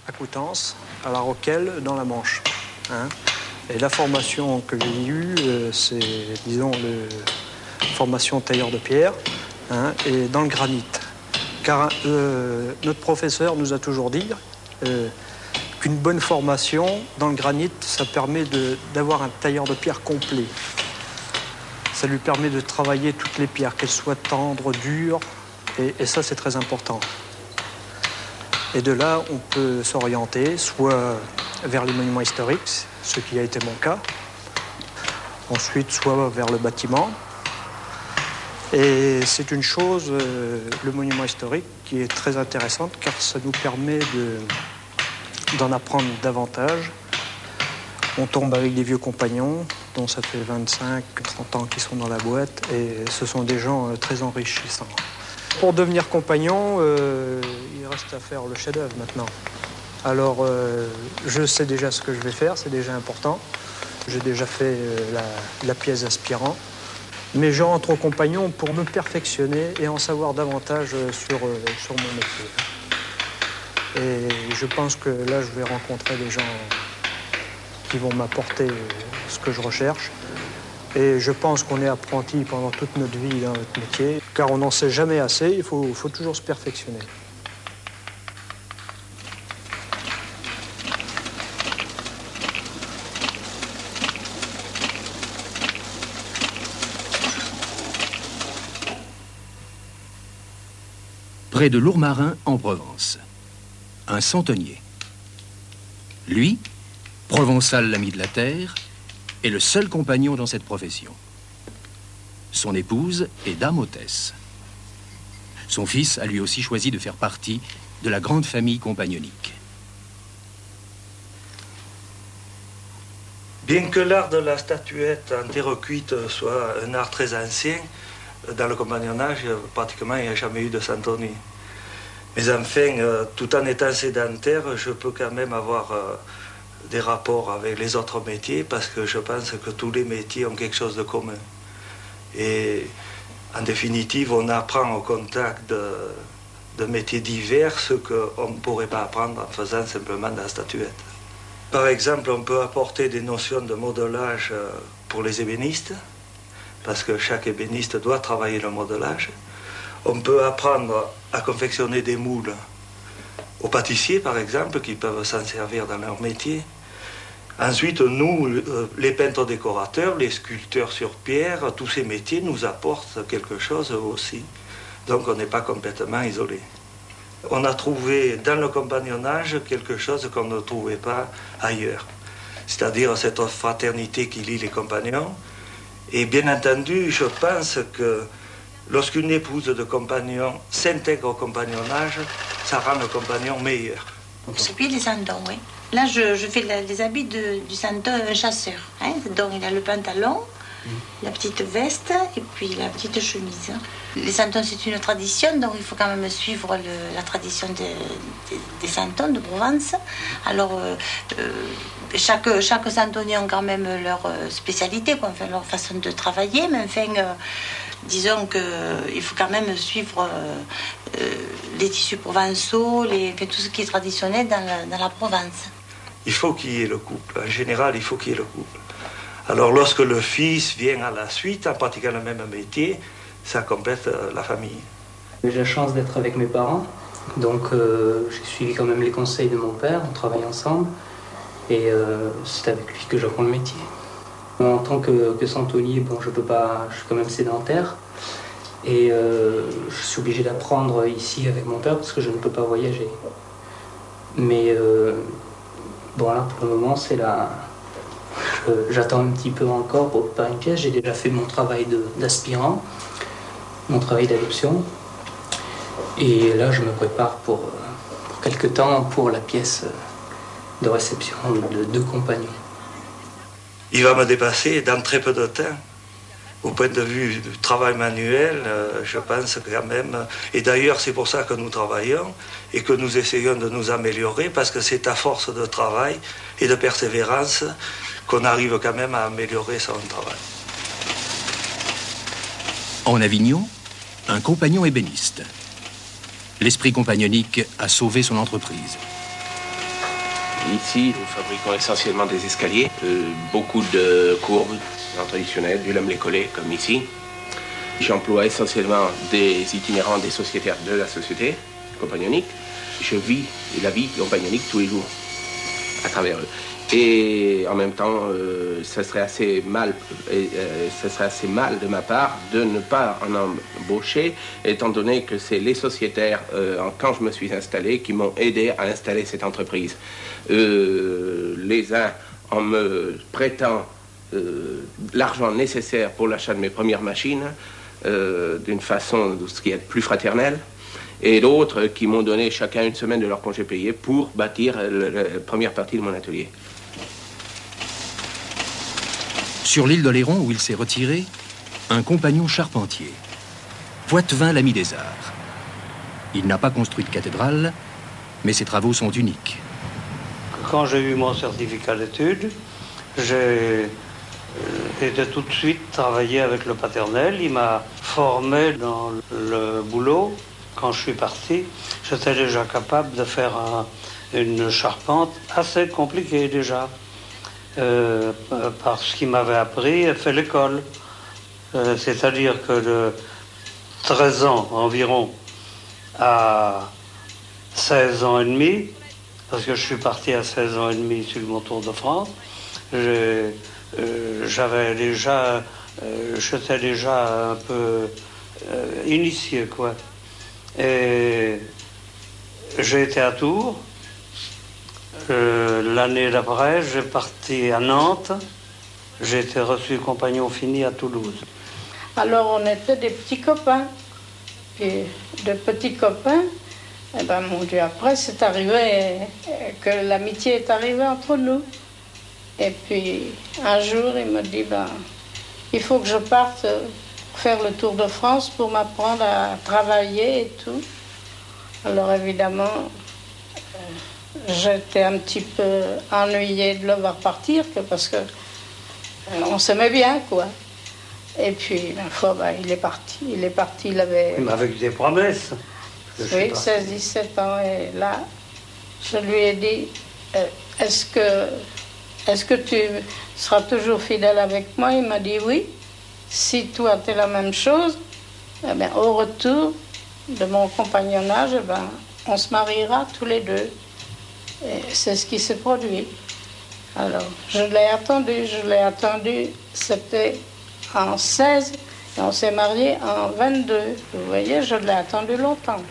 à Coutances, à La Roquelle, dans la Manche. Hein. Et la formation que j'ai eue, c'est, disons, la formation tailleur de pierre, hein, et dans le granit. Car notre professeur nous a toujours dit qu'une bonne formation dans le granit, ça permet d'avoir un tailleur de pierre complet. Ça lui permet de travailler toutes les pierres, qu'elles soient tendres, dures, et ça c'est très important. Et de là, on peut s'orienter soit vers les monuments historiques, ce qui a été mon cas, ensuite soit vers le bâtiment. Et c'est une chose, le monument historique, qui est très intéressante car ça nous permet d'en apprendre davantage. On tombe avec des vieux compagnons, dont ça fait 25, 30 ans qu'ils sont dans la boîte, et ce sont des gens très enrichissants. Pour devenir compagnon, il reste à faire le chef-d'œuvre maintenant. Alors, je sais déjà ce que je vais faire, c'est déjà important. J'ai déjà fait la pièce d'aspirant. Mais je rentre au compagnon pour me perfectionner et en savoir davantage sur mon métier. Et je pense que là, je vais rencontrer des gens qui vont m'apporter ce que je recherche. Et je pense qu'on est apprenti pendant toute notre vie dans notre métier, car on n'en sait jamais assez, il faut toujours se perfectionner. Près de Lourmarin, en Provence. Un centenier. Lui, provençal l'ami de la terre, est le seul compagnon dans cette profession. Son épouse est dame hôtesse. Son fils a lui aussi choisi de faire partie de la grande famille compagnonique. Bien que l'art de la statuette en terre cuite soit un art très ancien, dans le compagnonnage, pratiquement, il n'y a jamais eu de centenier. Mais enfin, tout en étant sédentaire, je peux quand même avoir des rapports avec les autres métiers parce que je pense que tous les métiers ont quelque chose de commun. Et en définitive, on apprend au contact de métiers divers ce qu'on ne pourrait pas apprendre en faisant simplement de la statuette. Par exemple, on peut apporter des notions de modelage pour les ébénistes, parce que chaque ébéniste doit travailler le modelage. On peut apprendre à confectionner des moules aux pâtissiers, par exemple, qui peuvent s'en servir dans leur métier. Ensuite, nous, les peintres décorateurs, les sculpteurs sur pierre, tous ces métiers nous apportent quelque chose aussi. Donc on n'est pas complètement isolé. On a trouvé dans le compagnonnage quelque chose qu'on ne trouvait pas ailleurs. C'est-à-dire cette fraternité qui lie les compagnons. Et bien entendu, je pense que lorsqu'une épouse de compagnon s'intègre au compagnonnage, ça rend le compagnon meilleur. C'est puis les sandons, oui. Là, je fais les habits du sandon chasseur. Hein. Donc, il a le pantalon, la petite veste et puis la petite chemise. Les sandons, c'est une tradition, donc il faut quand même suivre la tradition des sandons de Provence. Alors, chaque sandonnier a quand même leur spécialité, quoi, enfin, leur façon de travailler, mais enfin, disons qu'il faut quand même suivre les tissus provençaux, tout ce qui est traditionnel dans la Provence. Il faut qu'il y ait le couple. En général, il faut qu'il y ait le couple. Alors, lorsque le fils vient à la suite, en pratiquant le même métier, ça complète la famille. J'ai la chance d'être avec mes parents, donc j'ai suivi quand même les conseils de mon père, on travaille ensemble, et c'est avec lui que j'apprends le métier. En tant que centenier, bon, je peux pas, je suis quand même sédentaire, et je suis obligé d'apprendre ici avec mon père parce que je ne peux pas voyager. Mais bon, là pour le moment, c'est là. J'attends un petit peu encore pour préparer une pièce. J'ai déjà fait mon travail d'aspirant, mon travail d'adoption. Et là, je me prépare pour quelque temps pour la pièce de réception de 2 compagnons. Il va me dépasser dans très peu de temps. Au point de vue du travail manuel, je pense quand même, et d'ailleurs c'est pour ça que nous travaillons et que nous essayons de nous améliorer, parce que c'est à force de travail et de persévérance qu'on arrive quand même à améliorer son travail. En Avignon, un compagnon ébéniste. L'esprit compagnonique a sauvé son entreprise. Ici, nous fabriquons essentiellement des escaliers, beaucoup de courbes traditionnelles, du lame-collé comme ici. J'emploie essentiellement des itinérants, des sociétaires de la société compagnonique. Je vis la vie compagnonique tous les jours à travers eux. Et en même temps, ça serait assez mal de ma part de ne pas en embaucher, étant donné que c'est les sociétaires, quand je me suis installé, qui m'ont aidé à installer cette entreprise. Les uns en me prêtant l'argent nécessaire pour l'achat de mes premières machines, d'une façon ce qui est plus fraternelle, et d'autres qui m'ont donné chacun une semaine de leur congé payé pour bâtir la première partie de mon atelier. Sur l'île d'Oléron, où il s'est retiré, un compagnon charpentier, Poitevin l'ami des arts. Il n'a pas construit de cathédrale, mais ses travaux sont uniques. Quand j'ai eu mon certificat d'études, j'ai été tout de suite travailler avec le paternel. Il m'a formé dans le boulot. Quand je suis parti, j'étais déjà capable de faire une charpente assez compliquée déjà. Parce qu'il m'avait appris et fait l'école. C'est-à-dire que de 13 ans environ à 16 ans et demi, parce que je suis parti à 16 ans et demi sur mon Tour de France, j'étais déjà un peu initié, quoi. Et j'ai été à Tours. L'année d'après, j'ai parti à Nantes. J'ai été reçu compagnon fini à Toulouse. Alors on était des petits copains. Puis de petits copains, et ben mon Dieu, après c'est arrivé que l'amitié est arrivée entre nous. Et puis un jour il me dit, il faut que je parte faire le Tour de France pour m'apprendre à travailler et tout. Alors évidemment, j'étais un petit peu ennuyée de le voir partir, parce que on s'aimait bien, quoi. Et puis, une fois, il est parti. Il avait... Il m'avait des promesses. Oui, 16-17 ans. Et là, je lui ai dit, est-ce que tu seras toujours fidèle avec moi? Il m'a dit oui. Si toi, tu es la même chose, eh bien, au retour de mon compagnonnage, eh bien, on se mariera tous les deux. Et c'est ce qui s'est produit. Alors, je l'ai attendu, c'était en 16, et on s'est mariés en 22. Vous voyez, je l'ai attendu longtemps.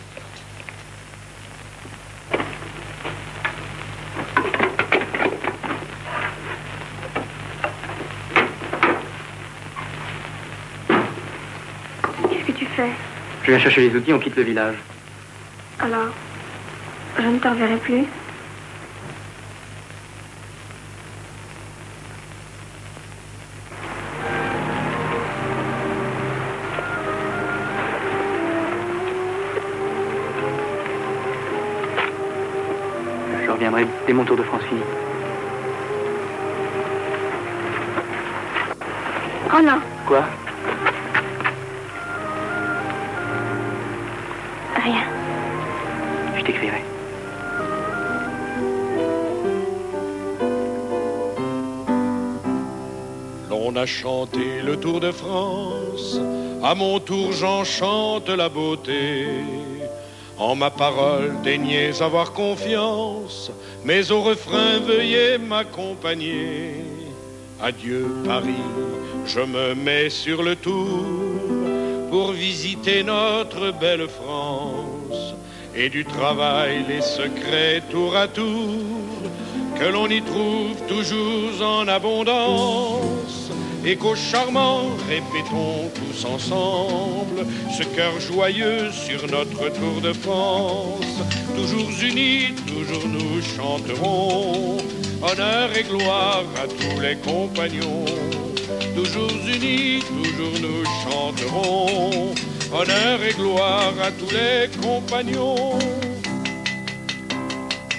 Qu'est-ce que tu fais? Je viens chercher les outils, on quitte le village. Alors, je ne te reverrai plus? Je reviendrai dès mon Tour de France fini. Oh non. Quoi? Rien. Je t'écrirai. On a chanté le Tour de France, à mon tour j'en chante la beauté. En ma parole daignez avoir confiance, mais au refrain veuillez m'accompagner. Adieu Paris, je me mets sur le tour pour visiter notre belle France, et du travail les secrets tour à tour, que l'on y trouve toujours en abondance, et qu'au charmant répétons tous ensemble ce cœur joyeux sur notre Tour de France. Toujours unis, toujours nous chanterons honneur et gloire à tous les compagnons. Toujours unis, toujours nous chanterons honneur et gloire à tous les compagnons.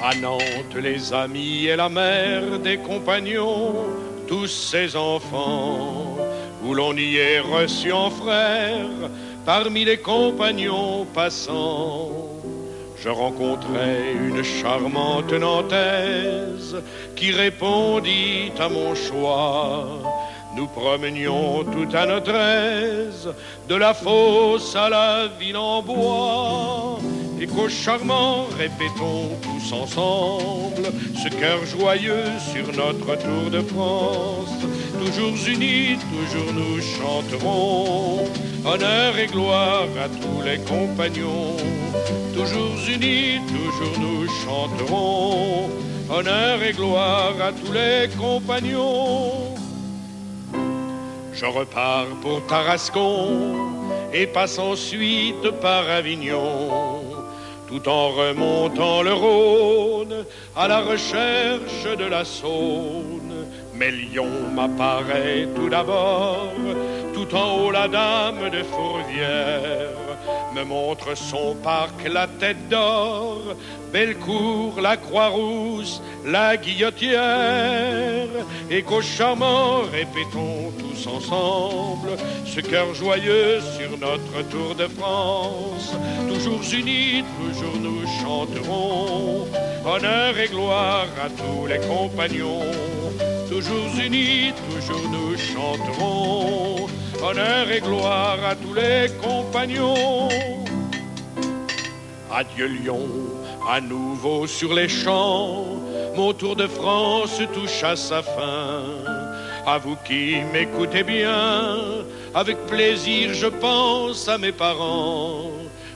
À Nantes, les amis et la mère des compagnons, tous ces enfants, où l'on y est reçu en frères, parmi les compagnons passants. je rencontrai une charmante Nantaise qui répondit à mon choix. Nous promenions tout à notre aise, de la fosse à la ville en bois. Écho charmant, répétons tous ensemble ce cœur joyeux sur notre tour de France. Toujours unis, toujours nous chanterons honneur et gloire à tous les compagnons. Toujours unis, toujours nous chanterons honneur et gloire à tous les compagnons. Je repars pour Tarascon et passe ensuite par Avignon, tout en remontant le Rhône à la recherche de la Saône. Mais Lyon m'apparaît tout d'abord, tout en haut la dame de Fourvière me montre son parc, la Tête d'Or, Bellecour, la Croix-Rousse, la Guillotière. Écho charmant, répétons tous ensemble ce cœur joyeux sur notre tour de France. Toujours unis, toujours nous chanterons honneur et gloire à tous les compagnons. Toujours unis, toujours nous chanterons honneur et gloire à tous les compagnons. Adieu Lyon, à nouveau sur les champs, mon tour de France touche à sa fin. À vous qui m'écoutez bien, avec plaisir je pense à mes parents.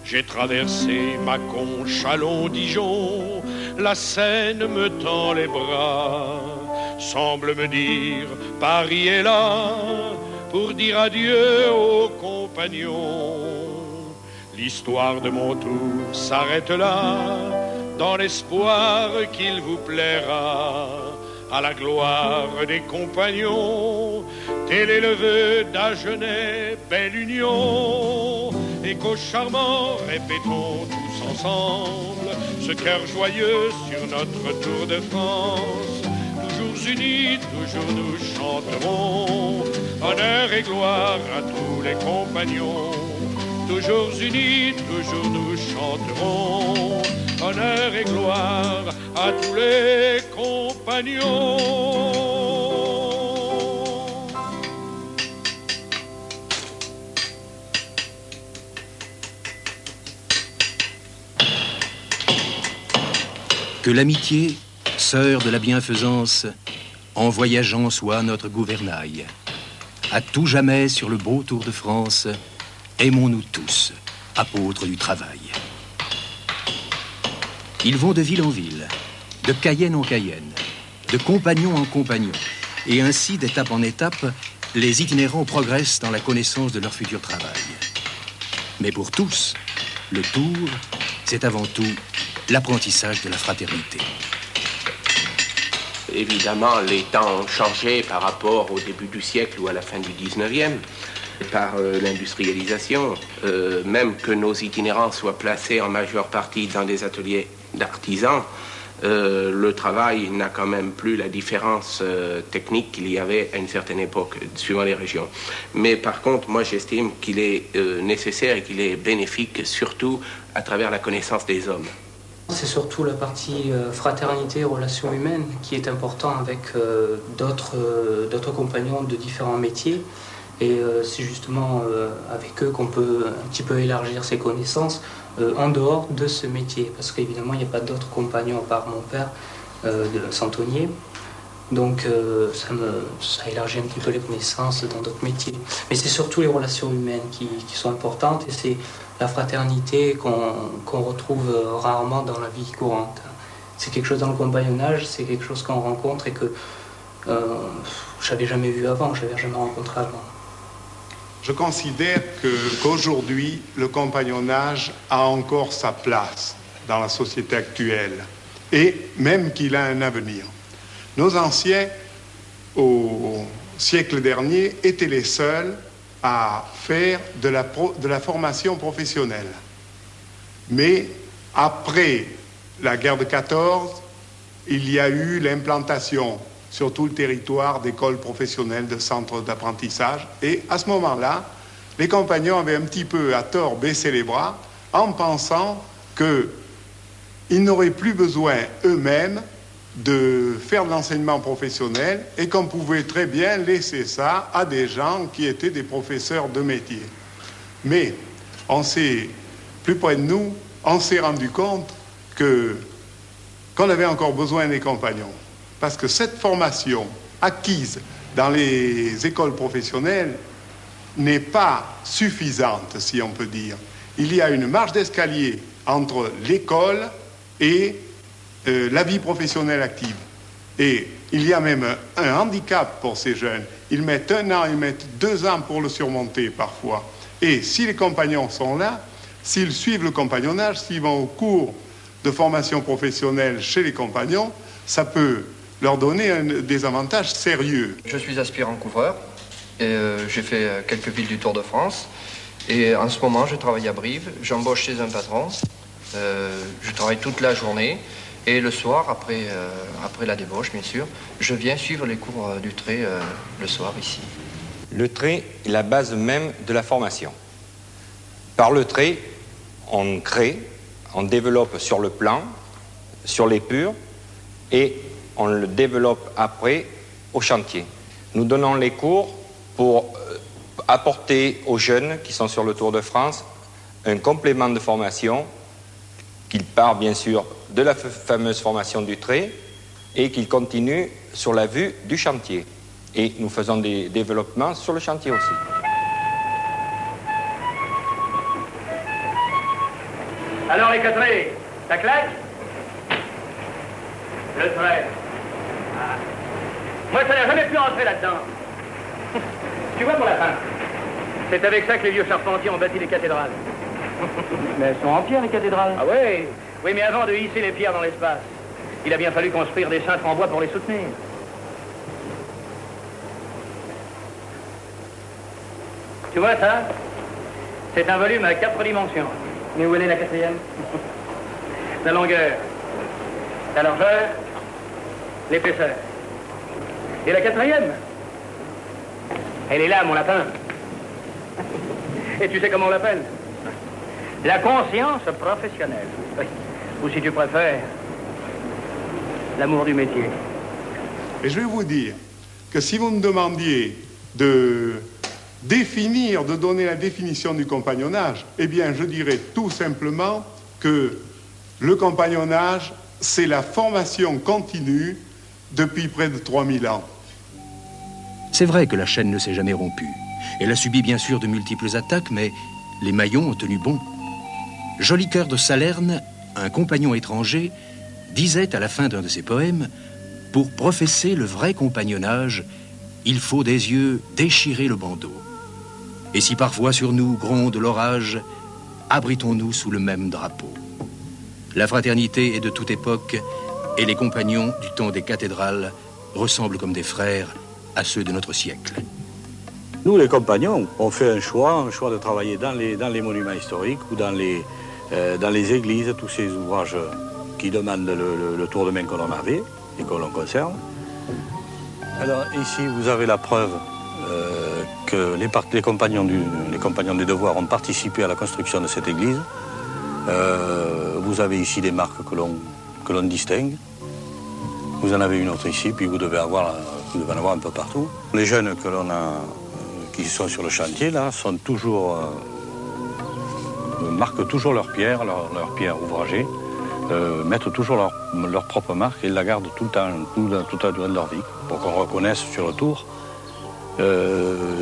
J'ai traversé Mâcon, Châlons, Dijon, la Seine me tend les bras. Semble me dire Paris est là pour dire adieu aux compagnons. L'histoire de mon tour s'arrête là, dans l'espoir qu'il vous plaira. À la gloire des compagnons, tel est le vœu d'Agenais, belle union. Écho charmant, répétons tous ensemble ce cœur joyeux sur notre tour de France. Toujours unis, toujours nous chanterons honneur et gloire à tous les compagnons. Toujours unis, toujours nous chanterons honneur et gloire à tous les compagnons. Que l'amitié, sœur de la bienfaisance, en voyageant soit notre gouvernail. À tout jamais sur le beau tour de France, aimons-nous tous, apôtres du travail. Ils vont de ville en ville, de Cayenne en Cayenne, de compagnon en compagnon, et ainsi d'étape en étape, les itinérants progressent dans la connaissance de leur futur travail. Mais pour tous, le tour, c'est avant tout l'apprentissage de la fraternité. Évidemment, les temps ont changé par rapport au début du siècle ou à la fin du 19e, par l'industrialisation. Même que nos itinérants soient placés en majeure partie dans des ateliers d'artisans, le travail n'a quand même plus la différence technique qu'il y avait à une certaine époque, suivant les régions. Mais par contre, moi j'estime qu'il est nécessaire et qu'il est bénéfique, surtout à travers la connaissance des hommes. C'est surtout la partie fraternité, relations humaines qui est important avec d'autres compagnons de différents métiers. Et c'est justement avec eux qu'on peut un petit peu élargir ses connaissances en dehors de ce métier. Parce qu'évidemment, il n'y a pas d'autres compagnons à part mon père, de Santonnier. Donc ça élargit un petit peu les connaissances dans d'autres métiers. Mais c'est surtout les relations humaines qui sont importantes. Et c'est la fraternité qu'on retrouve rarement dans la vie courante. C'est quelque chose dans le compagnonnage, c'est quelque chose qu'on rencontre et que j'avais jamais vu avant, je n'avais jamais rencontré avant. Je considère qu'aujourd'hui, le compagnonnage a encore sa place dans la société actuelle et même qu'il a un avenir. Nos anciens, au siècle dernier, étaient les seuls à faire de la formation professionnelle. Mais après la guerre de 14, il y a eu l'implantation sur tout le territoire d'écoles professionnelles, de centres d'apprentissage. Et à ce moment-là, les compagnons avaient un petit peu à tort baissé les bras en pensant que ils n'auraient plus besoin eux-mêmes de faire de l'enseignement professionnel et qu'on pouvait très bien laisser ça à des gens qui étaient des professeurs de métier. Mais plus près de nous, on s'est rendu compte qu'on avait encore besoin des compagnons. Parce que cette formation acquise dans les écoles professionnelles n'est pas suffisante, si on peut dire. Il y a une marche d'escalier entre l'école et la vie professionnelle active. Et il y a même un handicap pour ces jeunes. Ils mettent 1 an, ils mettent 2 ans pour le surmonter parfois. Et si les compagnons sont là, s'ils suivent le compagnonnage, s'ils vont au cours de formation professionnelle chez les compagnons, ça peut leur donner des avantages sérieux. Je suis aspirant couvreur et j'ai fait quelques villes du Tour de France. Et en ce moment, je travaille à Brive, j'embauche chez un patron, je travaille toute la journée. Et le soir, après la débauche, bien sûr, je viens suivre les cours du trait le soir ici. Le trait est la base même de la formation. Par le trait, on crée, on développe sur le plan, sur l'épure, et on le développe après au chantier. Nous donnons les cours pour apporter aux jeunes qui sont sur le Tour de France un complément de formation qu'il part bien sûr de la fameuse formation du trait et qu'il continue sur la vue du chantier. Et nous faisons des développements sur le chantier aussi. Alors les quatrés, ça claque? Le trait. Ah. Moi, ça n'a jamais pu rentrer là-dedans. Tu vois pour la fin. C'est avec ça que les vieux charpentiers ont bâti les cathédrales. Mais elles sont en pierre, les cathédrales. Ah oui, oui, mais avant de hisser les pierres dans l'espace, il a bien fallu construire des cintres en bois pour les soutenir. Tu vois ça? C'est un volume à 4 dimensions. Mais où elle est la 4e? La longueur, la largeur, l'épaisseur. Et la 4e? Elle est là, mon lapin. Et tu sais comment on l'appelle? La conscience professionnelle. Oui. Ou si tu préfères, l'amour du métier. Et je vais vous dire que si vous me demandiez de donner la définition du compagnonnage, eh bien, je dirais tout simplement que le compagnonnage, c'est la formation continue depuis près de 3000 ans. C'est vrai que la chaîne ne s'est jamais rompue. Elle a subi bien sûr de multiples attaques, mais les maillons ont tenu bon. Jolicoeur de Salerne, un compagnon étranger, disait à la fin d'un de ses poèmes « Pour professer le vrai compagnonnage, il faut des yeux déchirer le bandeau. Et si parfois sur nous gronde l'orage, abritons-nous sous le même drapeau. » La fraternité est de toute époque, et les compagnons du temps des cathédrales ressemblent comme des frères à ceux de notre siècle. Nous, les compagnons, on fait un choix de travailler dans les monuments historiques ou dans les églises, tous ces ouvrages qui demandent le tour de main que l'on avait et que l'on conserve. Alors ici, vous avez la preuve que les compagnons des devoirs ont participé à la construction de cette église. Vous avez ici des marques que l'on distingue. Vous en avez une autre ici, puis vous devez en avoir un peu partout. Les jeunes que l'on a, qui sont sur le chantier, là, sont toujours, marquent toujours leur pierre ouvragée, mettent toujours leur propre marque et la gardent tout le temps, toute la durée de leur vie, pour qu'on reconnaisse sur le tour.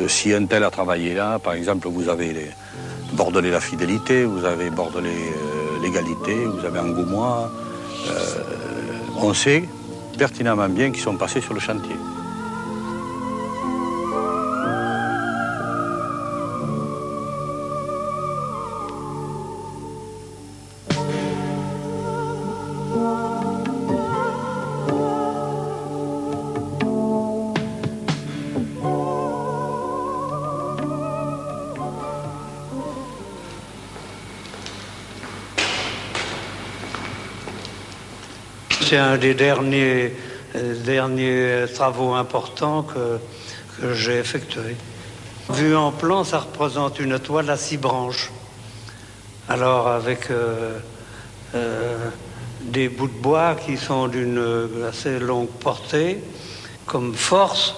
Si un tel a travaillé là, par exemple, vous avez Bordelais la fidélité, vous avez Bordelais l'égalité, vous avez Angoumois. On sait pertinemment bien qu'ils sont passés sur le chantier. C'est un des derniers travaux importants que j'ai effectués. Vu en plan, ça représente une toile à 6 branches. Alors avec des bouts de bois qui sont d'une assez longue portée. Comme force,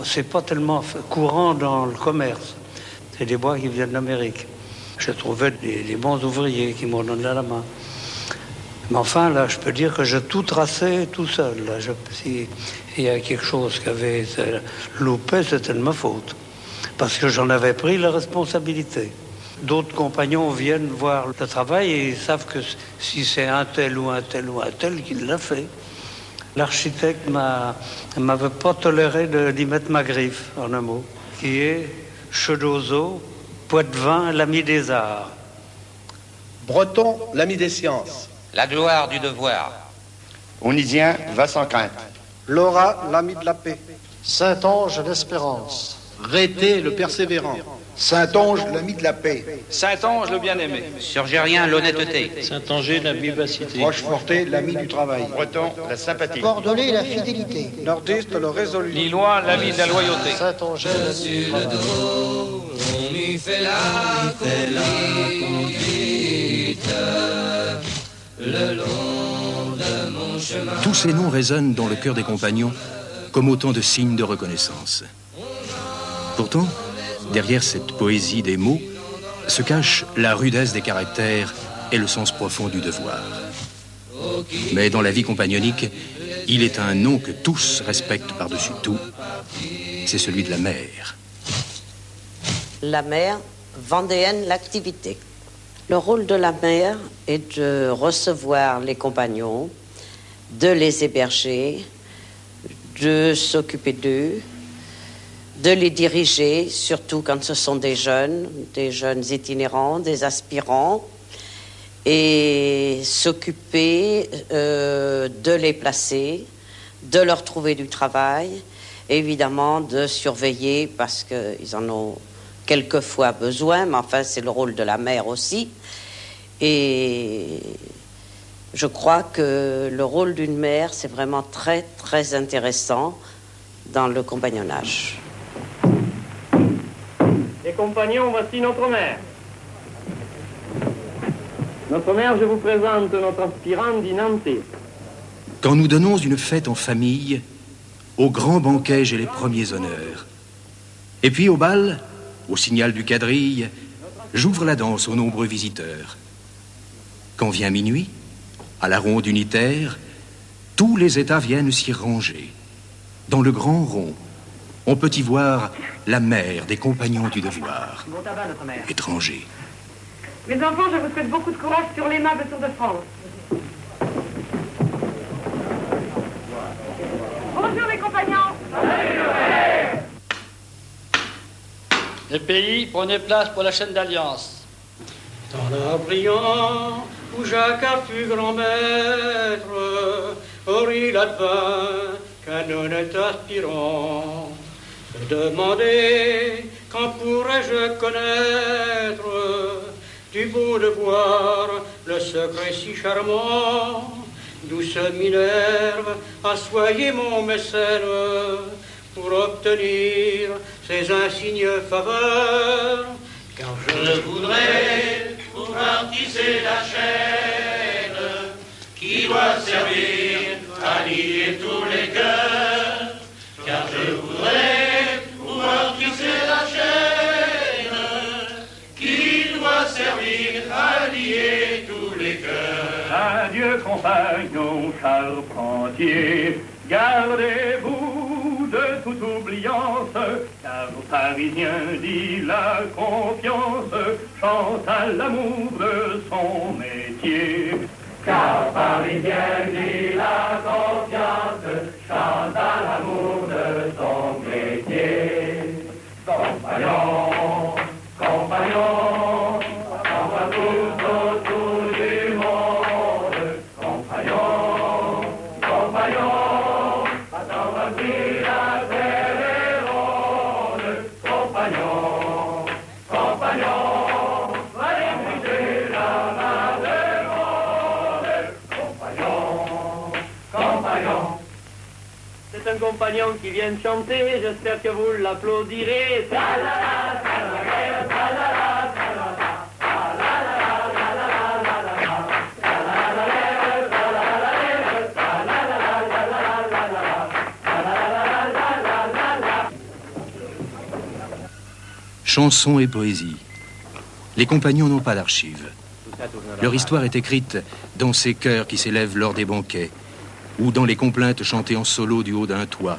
c'est pas tellement courant dans le commerce. C'est des bois qui viennent d'Amérique. J'ai trouvé des bons ouvriers qui m'ont donné la main. Mais enfin, là, je peux dire que j'ai tout tracé tout seul. Là, si il y a quelque chose qui avait été loupé, c'était de ma faute. Parce que j'en avais pris la responsabilité. D'autres compagnons viennent voir le travail et ils savent que si c'est un tel ou un tel ou un tel qui l'a fait. L'architecte ne m'avait pas toléré d'y mettre ma griffe, en un mot, qui est Chedozo, Poitevin, l'ami des arts. Breton, l'ami des sciences. La gloire du devoir. Onidien, va sans crainte. Laura, l'ami de la paix. Saint-Onge, l'espérance. Rété, le persévérant. Saint-Onge, l'ami de la paix. Saint-Onge, le bien-aimé. Surgérien, l'honnêteté. Saint-Anger, la vivacité. Rocheforté, l'ami du travail. Breton, la sympathie. Bordelais, la fidélité. Nordiste, le résolu. Lillois, l'ami de la loyauté. Saint-Anger, l'ami du travail. On m'y fait la conduite le long de mon chemin. Tous ces noms résonnent dans le cœur des compagnons comme autant de signes de reconnaissance. Pourtant, derrière cette poésie des mots, se cache la rudesse des caractères et le sens profond du devoir. Mais dans la vie compagnonique, il est un nom que tous respectent par-dessus tout. C'est celui de la mère. La mère, vendéenne l'activité. Le rôle de la mère est de recevoir les compagnons, de les héberger, de s'occuper d'eux, de les diriger, surtout quand ce sont des jeunes itinérants, des aspirants, et s'occuper de les placer, de leur trouver du travail, évidemment de surveiller parce qu'ils en ont quelquefois besoin, mais enfin c'est le rôle de la mère aussi. Et je crois que le rôle d'une mère, c'est vraiment très très intéressant dans le compagnonnage. Les compagnons, voici notre mère. Notre mère, je vous présente notre aspirante Dinanté. Quand nous donnons une fête en famille, au grand banquet, j'ai les premiers honneurs. Et puis au bal, au signal du quadrille, j'ouvre la danse aux nombreux visiteurs. Quand vient minuit, à la ronde unitaire, tous les États viennent s'y ranger. Dans le grand rond, on peut y voir la mère des compagnons du devoir, Bon tabac, notre mère. étrangers. Mes enfants, je vous souhaite beaucoup de courage sur l'aimable Tour de France. Bonjour les compagnons. Les pays, prenez place pour la chaîne d'alliance. Dans la brillante où Jacques fut grand maître, Henri l'advint qu'un honnête aspirant. Se demander quand pourrais-je connaître du beau devoir le secret si charmant. Douce Minerve, assoyez mon mécène pour obtenir ces insignes faveurs. Car je voudrais pouvoir tisser la chaîne qui doit servir à lier tous les cœurs. Car je voudrais pouvoir tisser la chaîne qui doit servir à lier tous les cœurs. Adieu compagnons charpentiers, gardez-vous de toute oubliance, car aux Parisiens dit la confiance, chante à l'amour de son métier. Car Parisien dit la confiance, chante à l'amour de son métier. Compagnons, compagnons, on va tous autour du monde. Compagnons, compagnons, attends ma vie, la terre est ronde. Compagnons, compagnons, allez briser la main de monde. Compagnons, compagnons. C'est un compagnon qui vient de chanter, j'espère que vous l'applaudirez. Chansons et poésie. Les compagnons n'ont pas d'archives. Leur histoire est écrite dans ces chœurs qui s'élèvent lors des banquets, ou dans les complaintes chantées en solo du haut d'un toit,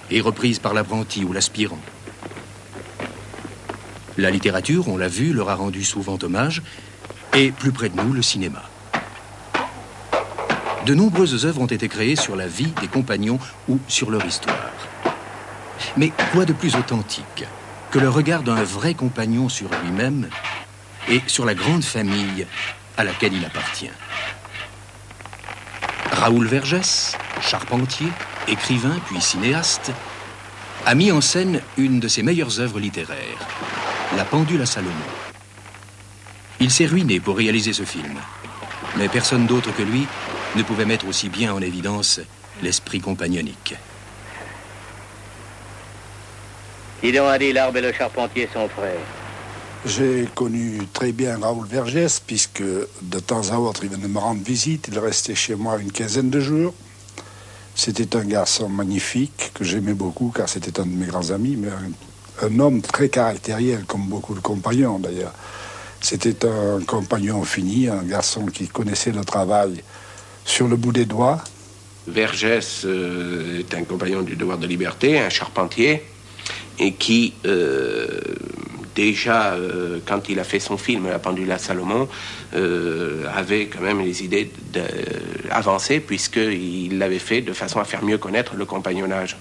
et reprises par l'apprenti ou l'aspirant. La littérature, on l'a vu, leur a rendu souvent hommage, et plus près de nous, le cinéma. De nombreuses œuvres ont été créées sur la vie des compagnons ou sur leur histoire. Mais quoi de plus authentique que le regard d'un vrai compagnon sur lui-même et sur la grande famille à laquelle il appartient? Raoul Vergès, charpentier, écrivain puis cinéaste, a mis en scène une de ses meilleures œuvres littéraires, La Pendule à Salomon. Il s'est ruiné pour réaliser ce film, mais personne d'autre que lui ne pouvait mettre aussi bien en évidence l'esprit compagnonique. Qui donc a dit l'arbre et le charpentier sont frères? J'ai connu très bien Raoul Vergès, puisque de temps à autre, il venait me rendre visite. Il restait chez moi une quinzaine de jours. C'était un garçon magnifique, que j'aimais beaucoup, car c'était un de mes grands amis, mais un homme très caractériel, comme beaucoup de compagnons, d'ailleurs. C'était un compagnon fini, un garçon qui connaissait le travail sur le bout des doigts. Vergès est un compagnon du devoir de liberté, un charpentier, et qui, déjà, quand il a fait son film La Pendule à Salomon, avait quand même les idées avancées, puisqu'il l'avait fait de façon à faire mieux connaître le compagnonnage.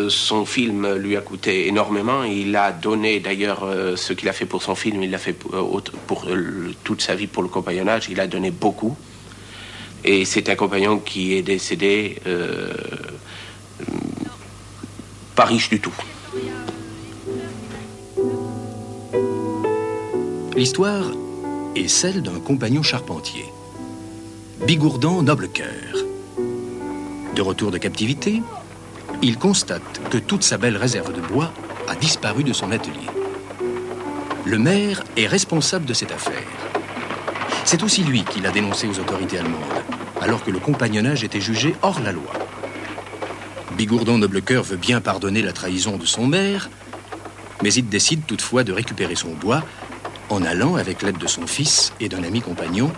Son film lui a coûté énormément. Il a donné, d'ailleurs, ce qu'il a fait pour son film, il l'a fait pour toute sa vie pour le compagnonnage. Il a donné beaucoup. Et c'est un compagnon qui est décédé pas riche du tout. L'histoire est celle d'un compagnon charpentier, Bigourdan Noblecoeur. De retour de captivité, il constate que toute sa belle réserve de bois a disparu de son atelier. Le maire est responsable de cette affaire. C'est aussi lui qui l'a dénoncé aux autorités allemandes, alors que le compagnonnage était jugé hors la loi. Bigourdan Noblecoeur veut bien pardonner la trahison de son maire, mais il décide toutefois de récupérer son bois en allant, avec l'aide de son fils et d'un ami compagnon,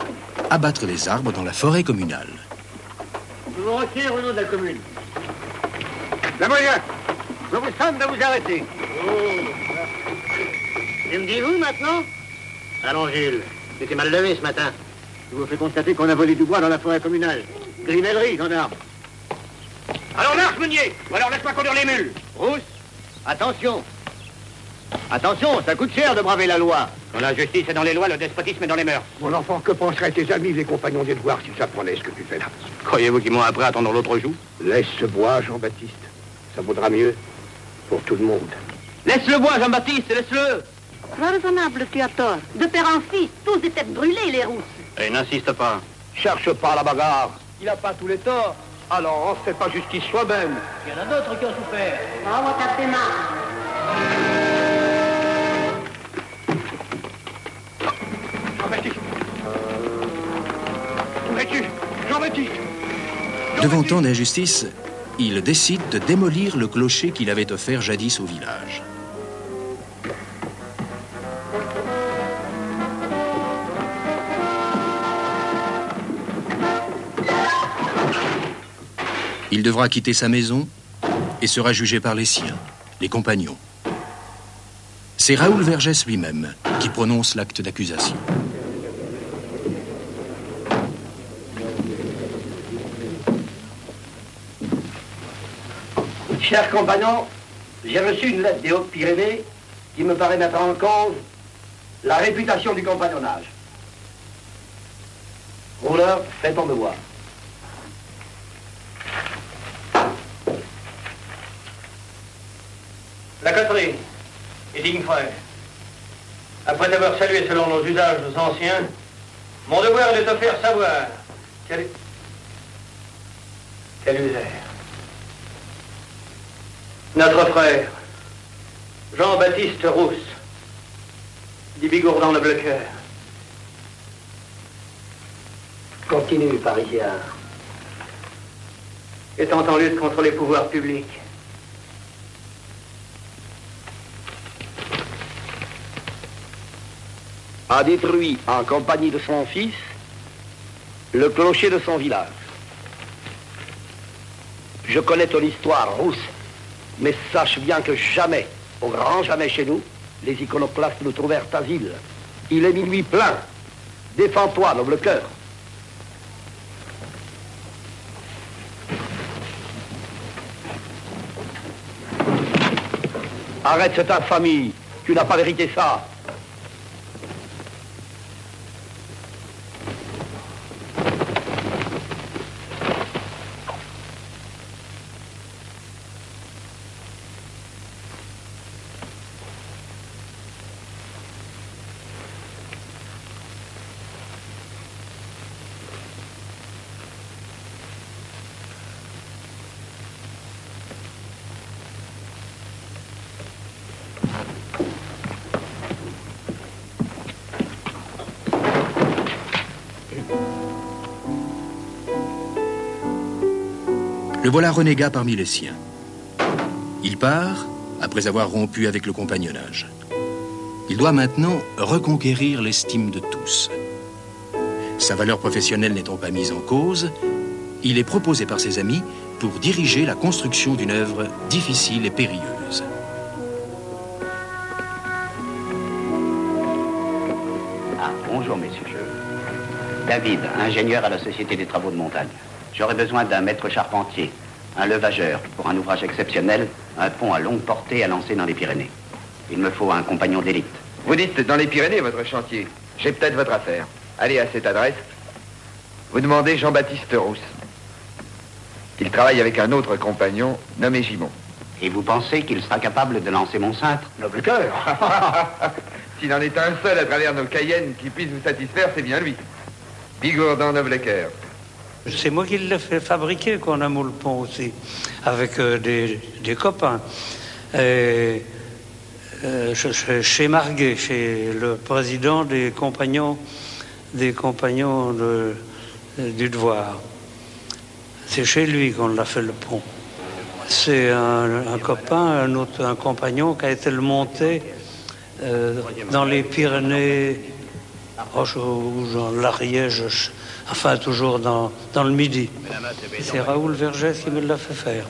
abattre les arbres dans la forêt communale. Je vous retire au nom de la commune. La moyenne, je vous somme de vous arrêter. Et me dites-vous maintenant? Allons, Gilles, j'étais mal levé ce matin. Je vous fais constater qu'on a volé du bois dans la forêt communale. Grivellerie, gendarme. Alors marche, meunier, ou alors laisse-moi conduire les mules. Rousse, attention. Attention, ça coûte cher de braver la loi. Quand la justice est dans les lois, le despotisme est dans les mœurs. Mon enfant, que penseraient tes amis, les compagnons des devoirs, s'ils apprenaient ce que tu fais là? Croyez-vous qu'ils m'ont appris à attendre l'autre joue? Laisse ce bois, Jean-Baptiste. Ça vaudra mieux pour tout le monde. Laisse le bois, Jean-Baptiste, laisse-le. Raisonnable, tu as tort. De père en fils, tous étaient brûlés, les rousses. Et n'insiste pas. Cherche pas la bagarre. Il n'a pas tous les torts. Alors, on ne fait pas justice soi-même. Il y en a d'autres qui ont souffert. Bravo, ta tes mains. Jean-Baptiste. Où es-tu? Jean-Baptiste. Devant tant d'injustice, il décide de démolir le clocher qu'il avait offert jadis au village. Il devra quitter sa maison et sera jugé par les siens, les compagnons. C'est Raoul Vergès lui-même qui prononce l'acte d'accusation. Chers compagnons, j'ai reçu une lettre des Hautes-Pyrénées qui me paraît mettre en cause la réputation du compagnonnage. Rouleur, fais ton devoir. La Catherine et digne frère, après t'avoir salué selon nos usages anciens, mon devoir est de te faire savoir quel usaire. Notre frère, Jean-Baptiste Rousse, dit Bigourdan Noblecoeur. Continue, Parisien. Étant en lutte contre les pouvoirs publics, a détruit en compagnie de son fils le clocher de son village. Je connais ton histoire, Rousse, mais sache bien que jamais, au grand jamais chez nous, les iconoclastes nous trouvèrent asile. Il est minuit plein. Défends-toi, noble cœur. Arrête cette infamie. Tu n'as pas mérité ça. Le voilà renégat parmi les siens. Il part après avoir rompu avec le compagnonnage. Il doit maintenant reconquérir l'estime de tous. Sa valeur professionnelle n'étant pas mise en cause, il est proposé par ses amis pour diriger la construction d'une œuvre difficile et périlleuse. Ah, bonjour, messieurs. David, ingénieur à la Société des Travaux de Montagne. J'aurais besoin d'un maître charpentier, un levageur pour un ouvrage exceptionnel, un pont à longue portée à lancer dans les Pyrénées. Il me faut un compagnon d'élite. Vous dites dans les Pyrénées, votre chantier. J'ai peut-être votre affaire. Allez à cette adresse. Vous demandez Jean-Baptiste Rousse. Il travaille avec un autre compagnon nommé Gimond. Et vous pensez qu'il sera capable de lancer mon cintre? Noble cœur. S'il en est un seul à travers nos Cayennes qui puisse vous satisfaire, c'est bien lui. Bigourdan noble cœur. C'est moi qui l'ai fait fabriquer, qu'on a moulé le pont aussi, avec des copains. Chez Marguet, chez le président des compagnons du devoir. C'est chez lui qu'on l'a fait le pont. C'est un copain, un compagnon qui a été le monter dans les Pyrénées, dans l'Ariège, enfin toujours dans le Midi. C'est Raoul Vergès qui me l'a fait faire.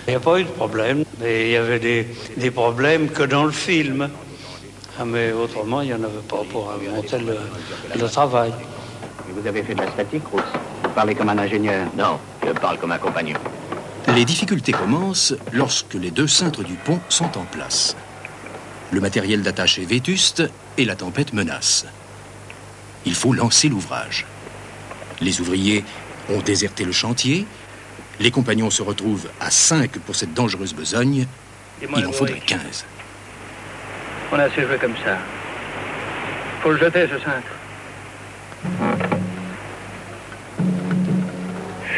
Il n'y a pas eu de problème, mais il y avait des problèmes que dans le film. Ah, mais autrement, il n'y en avait pas pour monter le travail. Vous avez fait de la statique, Rousse? Vous parlez comme un ingénieur? Non, je parle comme un compagnon. Les difficultés commencent lorsque les deux cintres du pont sont en place. Le matériel d'attache est vétuste et la tempête menace. Il faut lancer l'ouvrage. Les ouvriers ont déserté le chantier. Les compagnons se retrouvent à 5 pour cette dangereuse besogne. Il en faudrait 15. On a assez joué comme ça. Faut le jeter, ce cintre.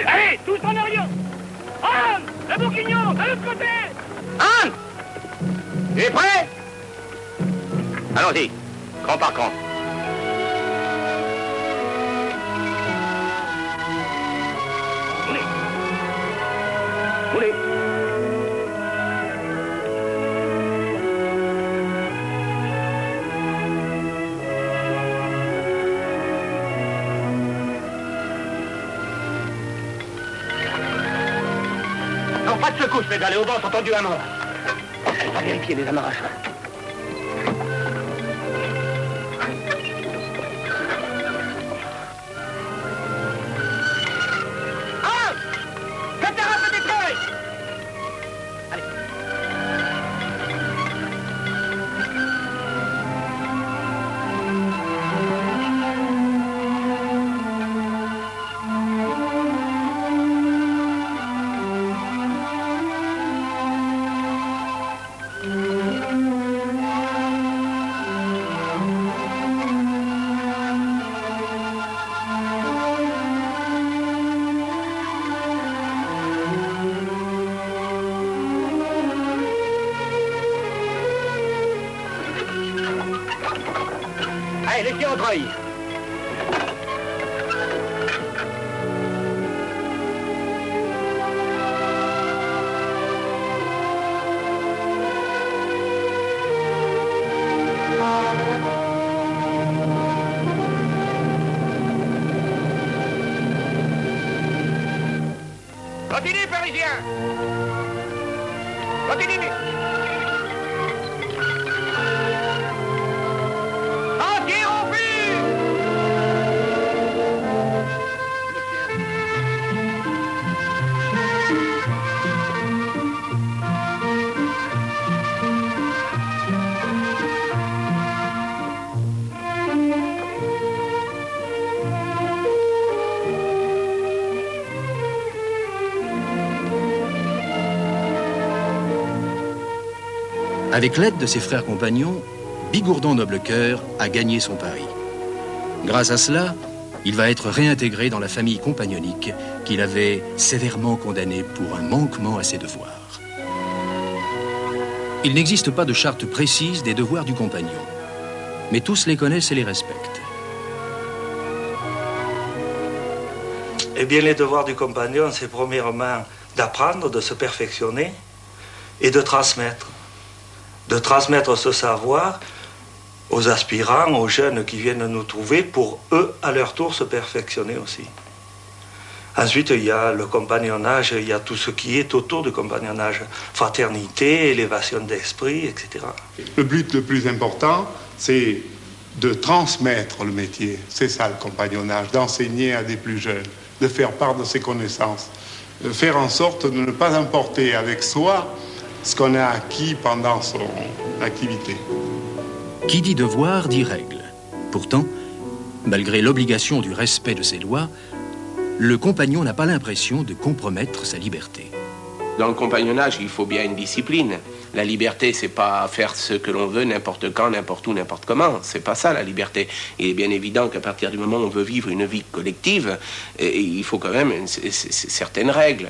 Allez, tous en arrière! Anne! Le bourguignon, de l'autre côté! Anne! Tu es prêt? Allons-y, cran par cran. Roulez. Non, pas de secousse, mais d'aller au banc, t'as entendu un mort. Elle va vérifier les amarrages. Allez, laissez entrer. Continue, Parisien. Continue. À tir au but. Avec l'aide de ses frères compagnons, Bigourdan Noblecoeur a gagné son pari. Grâce à cela, il va être réintégré dans la famille compagnonique qu'il avait sévèrement condamnée pour un manquement à ses devoirs. Il n'existe pas de charte précise des devoirs du compagnon, mais tous les connaissent et les respectent. Eh bien, les devoirs du compagnon, c'est premièrement d'apprendre, de se perfectionner et de transmettre. De transmettre ce savoir aux aspirants, aux jeunes qui viennent nous trouver pour eux, à leur tour, se perfectionner aussi. Ensuite, il y a le compagnonnage, il y a tout ce qui est autour du compagnonnage. Fraternité, élévation d'esprit, etc. Le but le plus important, c'est de transmettre le métier. C'est ça le compagnonnage, d'enseigner à des plus jeunes, de faire part de ses connaissances, de faire en sorte de ne pas emporter avec soi ce qu'on a acquis pendant son activité. Qui dit devoir dit règle. Pourtant, malgré l'obligation du respect de ces lois, le compagnon n'a pas l'impression de compromettre sa liberté. Dans le compagnonnage, il faut bien une discipline. La liberté, c'est pas faire ce que l'on veut n'importe quand, n'importe où, n'importe comment. C'est pas ça, la liberté. Il est bien évident qu'à partir du moment où on veut vivre une vie collective, il faut quand même certaines règles.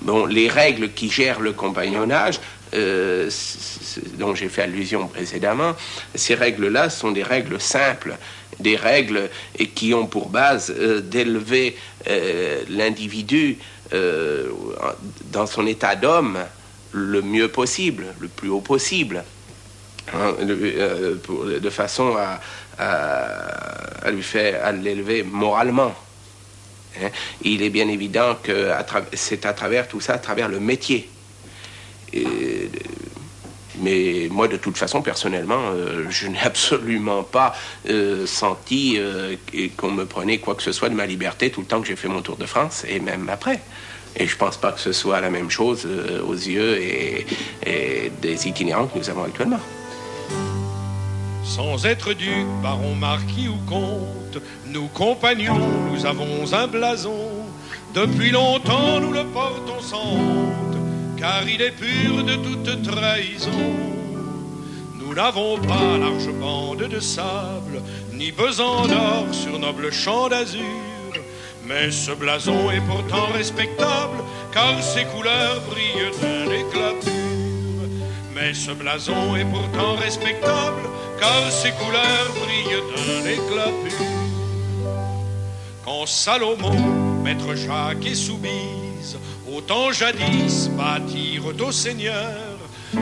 Bon, les règles qui gèrent le compagnonnage, dont j'ai fait allusion précédemment, ces règles-là sont des règles simples, des règles qui ont pour base d'élever l'individu dans son état d'homme le mieux possible, le plus haut possible, hein, de façon à l'élever moralement. Hein. Il est bien évident que c'est à travers tout ça, à travers le métier. Mais moi, de toute façon, personnellement, je n'ai absolument pas senti qu'on me prenait quoi que ce soit de ma liberté tout le temps que j'ai fait mon tour de France, et même après. Et je ne pense pas que ce soit la même chose aux yeux et des itinérants que nous avons actuellement. Sans être duc, baron, marquis ou comte, nous compagnons, nous avons un blason. Depuis longtemps, nous le portons sans honte, car il est pur de toute trahison. Nous n'avons pas large bande de sable, ni pesant d'or sur noble champ d'azur. Mais ce blason est pourtant respectable, car ses couleurs brillent d'un éclat pur. Mais ce blason est pourtant respectable, car ses couleurs brillent d'un éclat pur. Quand Salomon, maître Jacques et Soubise, au temps jadis bâtirent au Seigneur,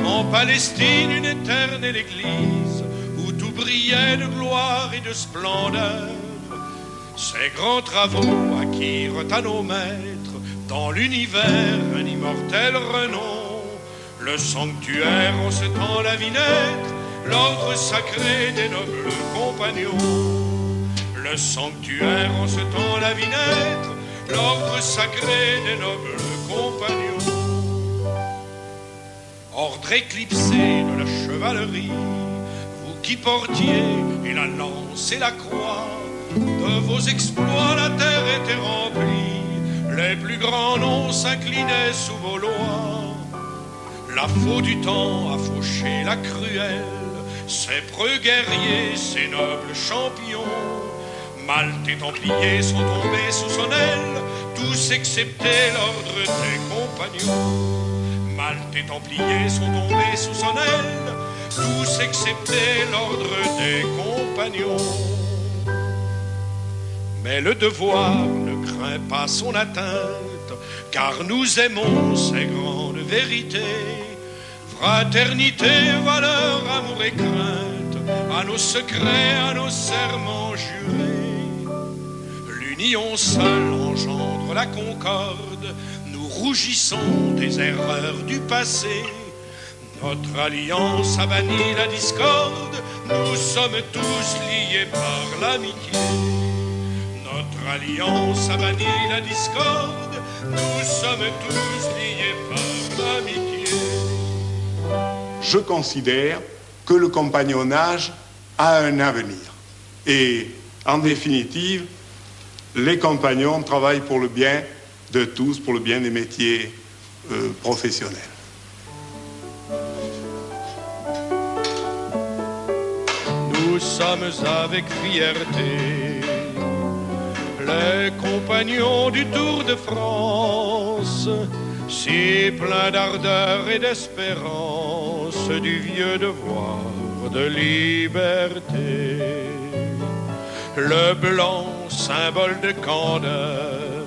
en Palestine une éternelle église, où tout brillait de gloire et de splendeur. Ces grands travaux acquirent à nos maîtres dans l'univers un immortel renom. Le sanctuaire en ce temps la vie naître, l'ordre sacré des nobles compagnons. Le sanctuaire en ce temps la vie naître, l'ordre sacré des nobles compagnons. Ordre éclipsé de la chevalerie, vous qui portiez et la lance et la croix, de vos exploits la terre était remplie, les plus grands noms s'inclinaient sous vos lois. La faux du temps a fauché la cruelle, ces preux guerriers, ces nobles champions. Malte et Templiers sont tombés sous son aile, tous excepté l'ordre des compagnons. Malte et Templiers sont tombés sous son aile, tous excepté l'ordre des compagnons. Mais le devoir ne craint pas son atteinte, car nous aimons ces grandes vérités. Fraternité, valeur, amour et crainte, à nos secrets, à nos serments jurés. L'union seule engendre la concorde, rougissons des erreurs du passé. Notre alliance a banni la discorde, nous sommes tous liés par l'amitié. Notre alliance a banni la discorde, nous sommes tous liés par l'amitié. Je considère que le compagnonnage a un avenir. Et en définitive, les compagnons travaillent pour le bien de tous, pour le bien des métiers professionnels. Nous sommes avec fierté les compagnons du Tour de France, si pleins d'ardeur et d'espérance, du vieux devoir de liberté. Le blanc, symbole de candeur,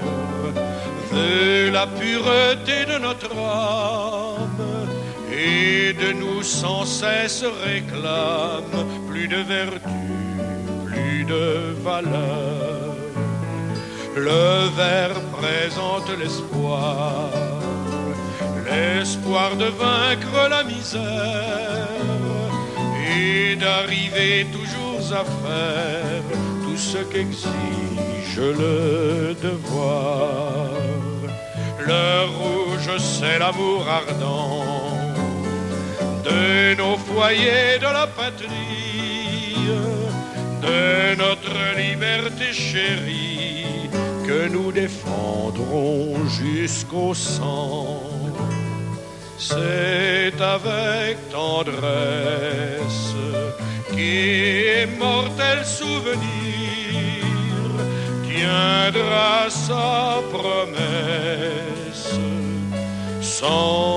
veut la pureté de notre âme, et de nous sans cesse réclame plus de vertu, plus de valeur. Le vert présente l'espoir, l'espoir de vaincre la misère et d'arriver toujours à faire tout ce qu'exige le devoir. Le rouge, c'est l'amour ardent de nos foyers, de la patrie, de notre liberté chérie, que nous défendrons jusqu'au sang. C'est avec tendresse qu'immortel souvenir tiendra sa promesse sans